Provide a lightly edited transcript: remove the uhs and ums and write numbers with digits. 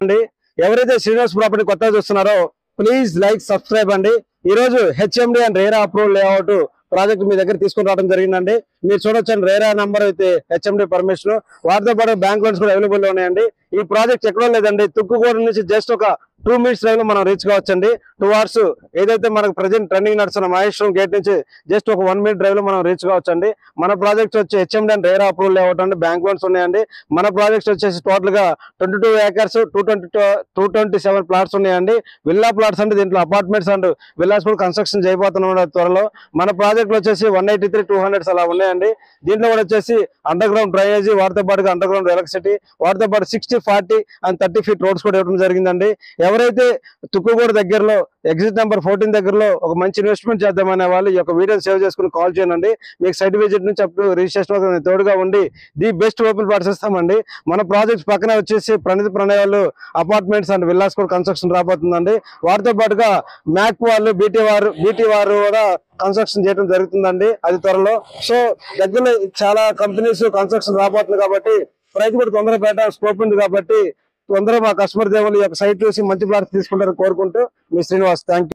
అండి ఎవరైతే శ్రీనివాస్ ప్రాపర్టీ కొత్తగా చూస్తున్నారో ప్లీజ్ లైక్ సబ్స్క్రైబ్ అండి. ఈ రోజు HMD and RERA approval layout project మీ దగ్గర తీసుకుని రావడం జరిగిందండి. మీరు చూడొచ్చండి రేరా నంబర్ అయితే హెచ్ఎండి పర్మిషన్, వాటితో పాటు బ్యాంక్ లోన్స్ కూడా అవైలబుల్ ఉన్నాయండి. ఈ ప్రాజెక్ట్ ఎక్కడో లేదండి, తుక్కుగూడ నుంచి జస్ట్ ఒక 2 minutes డ్రైవ్ లో మనం రీచ్ కావచ్చండి. 2 hours ఏదైతే మనకు ప్రజెంట్ ట్రెండింగ్ నడుస్తున్న మహేశ్వరం గేట్ నుంచి జస్ట్ ఒక 1 minute డ్రైవ్ లో మనం రీచ్ కావచ్చండి. మన ప్రాజెక్ట్ వచ్చి HMD and RERA approval layout అండి, బ్యాంక్ లోన్స్ ఉన్నాయండి. మన ప్రాజెక్ట్ వచ్చేసి టోటల్ గా 22 acres 227 ప్లాట్స్ ఉన్నాయండి. విల్లా ప్లాట్స్ అంటే దీంట్లో అపార్ట్మెంట్స్ అండ్ విల్లాస్ కూడా కన్స్ట్రక్షన్ చేయబోతున్నాం త్వరలో. మన ప్రాజెక్ట్ వచ్చేసి 183, 200 అలా ఉన్నాయండి. దీంట్లో కూడా వచ్చేసి అండర్ గ్రౌండ్ డ్రైనేజీ, వాటితో పాటుగా అండర్ గ్రౌండ్ ఎలక్ట్రిసిటీ, వాటితో పాటు 60, 40 and 30 feet రోడ్స్ కూడా ఇవ్వడం జరిగిందండి. ఎవరైతే తుక్కుగూడ దగ్గరలో ఎగ్జిట్ నెంబర్ 14 దగ్గరలో ఒక మంచి ఇన్వెస్ట్మెంట్ చేద్దామనే వాళ్ళు ఈ యొక్క వీడియో సేవ్ చేసుకుని కాల్ చేయండి. మీకు సైట్ విజిట్ నుంచి అప్పుడు రిజిస్ట్రేషన్ తోడుగా ఉండి ది బెస్ట్ ఓపెన్ ప్లాట్స్ ఇస్తామండి. మన ప్రాజెక్ట్స్ పక్కనే వచ్చేసి ప్రణయాలు అపార్ట్మెంట్స్ అండ్ విల్లాస్ కూడా కన్స్ట్రక్షన్ రాబోతుందండి. వాటితో పాటుగా మ్యాక్ వాళ్ళు బీటీ వారు కూడా కన్స్ట్రక్షన్ చేయడం జరుగుతుందండి అది త్వరలో. సో దగ్గరలో చాలా కంపెనీస్ కన్స్ట్రక్షన్ రాబోతుంది కాబట్టి ప్రైస్ కూడా తొందరగా పెట్టడానికి స్కోప్ ఉంది కాబట్టి తొందరగా మా కస్టమర్ దేవులు ఈ యొక్క సైట్ చూసి మంచి ప్లాట్స్ తీసుకుంటారని కోరుకుంటూ మీ శ్రీనివాస్. Thank you.